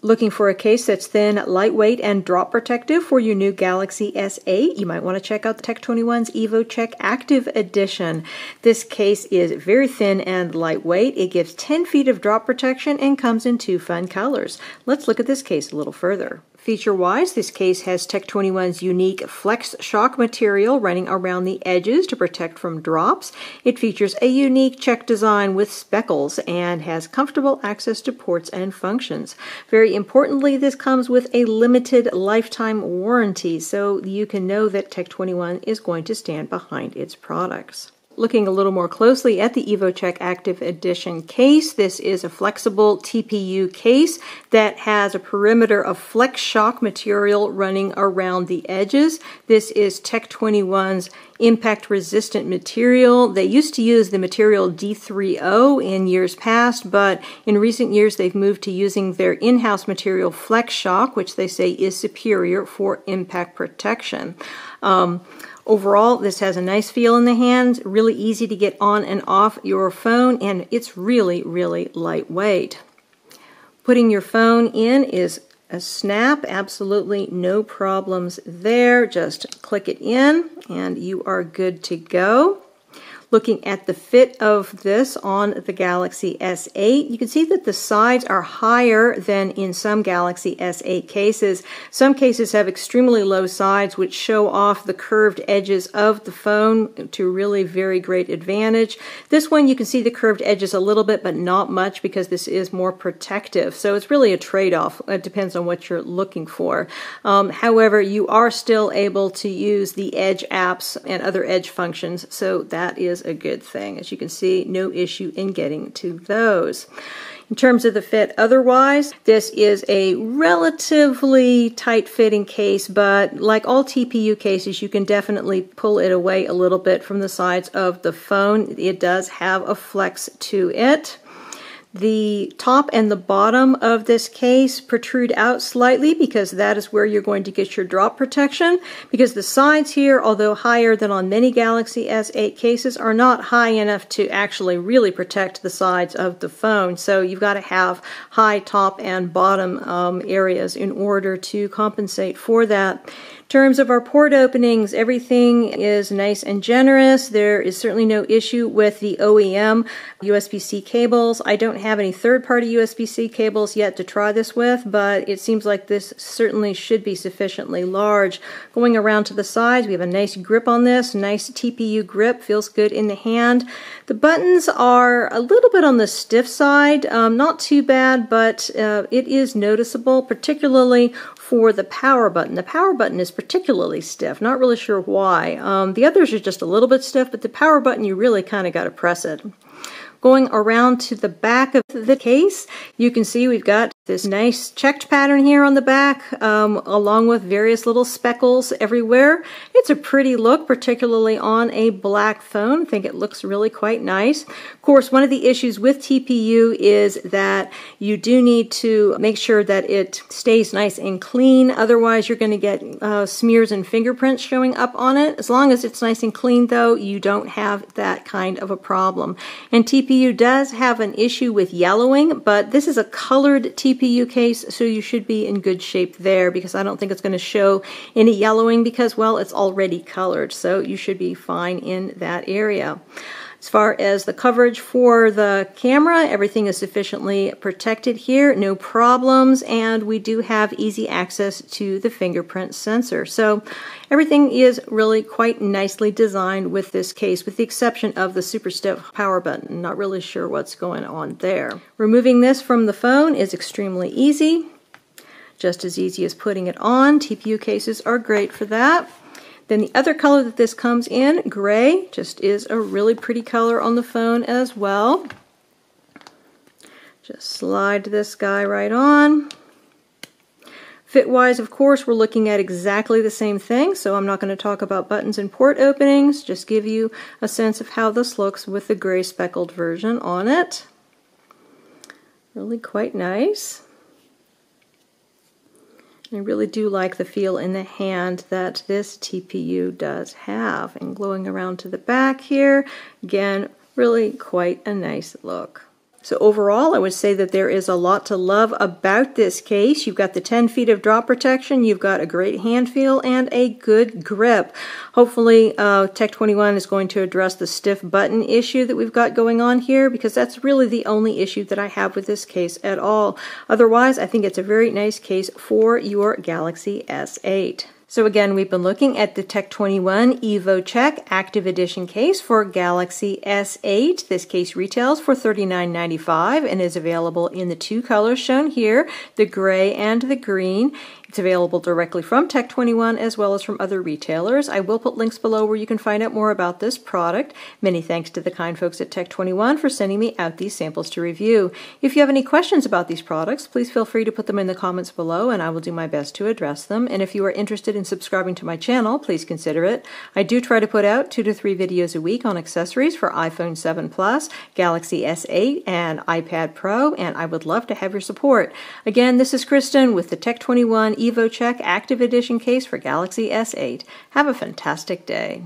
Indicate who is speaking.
Speaker 1: Looking for a case that's thin, lightweight, and drop protective for your new Galaxy S8? You might want to check out the Tech21's Evo Check Active Edition. This case is very thin and lightweight. It gives 10 feet of drop protection and comes in 2 fun colors. Let's look at this case a little further. Feature-wise, this case has Tech21's unique FlexShock material running around the edges to protect from drops. It features a unique check design with speckles and has comfortable access to ports and functions. Very importantly, this comes with a limited lifetime warranty, so you can know that Tech21 is going to stand behind its products. Looking a little more closely at the Evo Check Active Edition case, this is a flexible TPU case that has a perimeter of FlexShock material running around the edges. This is Tech21's impact-resistant material. They used to use the material D3O in years past, but in recent years they've moved to using their in-house material FlexShock, which they say is superior for impact protection. Overall, this has a nice feel in the hands, really easy to get on and off your phone, and it's really, really lightweight. Putting your phone in is a snap, absolutely no problems there. Just click it in and you are good to go. Looking at the fit of this on the Galaxy S8, you can see that the sides are higher than in some Galaxy S8 cases. Some cases have extremely low sides, which show off the curved edges of the phone to really very great advantage. This one, you can see the curved edges a little bit, but not much because this is more protective. So it's really a trade-off. It depends on what you're looking for. However, you are still able to use the Edge apps and other Edge functions, so that is a good thing. As you can see, no issue in getting to those. In terms of the fit otherwise, this is a relatively tight-fitting case, but like all TPU cases, you can definitely pull it away a little bit from the sides of the phone. It does have a flex to it. The top and the bottom of this case protrude out slightly because that is where you're going to get your drop protection, because the sides here, although higher than on many Galaxy S8 cases, are not high enough to actually really protect the sides of the phone. So you've got to have high top and bottom areas in order to compensate for that. In terms of our port openings, everything is nice and generous. There is certainly no issue with the OEM USB-C cables. I don't have any third-party USB-C cables yet to try this with, but it seems like this certainly should be sufficiently large. Going around to the sides, we have a nice grip on this, nice TPU grip, feels good in the hand. The buttons are a little bit on the stiff side, not too bad, but it is noticeable, particularly for the power button. The power button is particularly stiff, not really sure why. The others are just a little bit stiff, but the power button, you really kind of got to press it. Going around to the back of the case, you can see we've got this nice checked pattern here on the back, along with various little speckles everywhere. It's a pretty look, particularly on a black phone. I think it looks really quite nice. Of course, one of the issues with TPU is that you do need to make sure that it stays nice and clean. Otherwise, you're going to get smears and fingerprints showing up on it. As long as it's nice and clean, though, you don't have that kind of a problem. And TPU does have an issue with yellowing, but this is a colored TPU case, so you should be in good shape there, because I don't think it's going to show any yellowing because, well, it's already colored, so you should be fine in that area. As far as the coverage for the camera, everything is sufficiently protected here, no problems, and we do have easy access to the fingerprint sensor. So everything is really quite nicely designed with this case, with the exception of the super stiff power button. Not really sure what's going on there. Removing this from the phone is extremely easy, just as easy as putting it on. TPU cases are great for that. Then the other color that this comes in, gray, just is a really pretty color on the phone as well. Just slide this guy right on. Fit-wise, of course, we're looking at exactly the same thing, so I'm not going to talk about buttons and port openings, just give you a sense of how this looks with the gray speckled version on it. Really quite nice. I really do like the feel in the hand that this TPU does have. And going around to the back here, again, really quite a nice look. So overall, I would say that there is a lot to love about this case. You've got the 10 feet of drop protection, you've got a great hand feel, and a good grip. Hopefully, Tech21 is going to address the stiff button issue that we've got going on here, because that's really the only issue that I have with this case at all. Otherwise, I think it's a very nice case for your Galaxy S8. So again, we've been looking at the Tech21 Evo Check Active Edition case for Galaxy S8. This case retails for $39.95 and is available in the two colors shown here, the gray and the green. It's available directly from Tech21 as well as from other retailers. I will put links below where you can find out more about this product. Many thanks to the kind folks at Tech21 for sending me out these samples to review. If you have any questions about these products, please feel free to put them in the comments below and I will do my best to address them. And if you are interested in subscribing to my channel, please consider it. I do try to put out 2 to 3 videos a week on accessories for iPhone 7 Plus, Galaxy S8, and iPad Pro, and I would love to have your support. Again, this is Kristen with the Tech21 Evo Check Active Edition case for Galaxy S8. Have a fantastic day.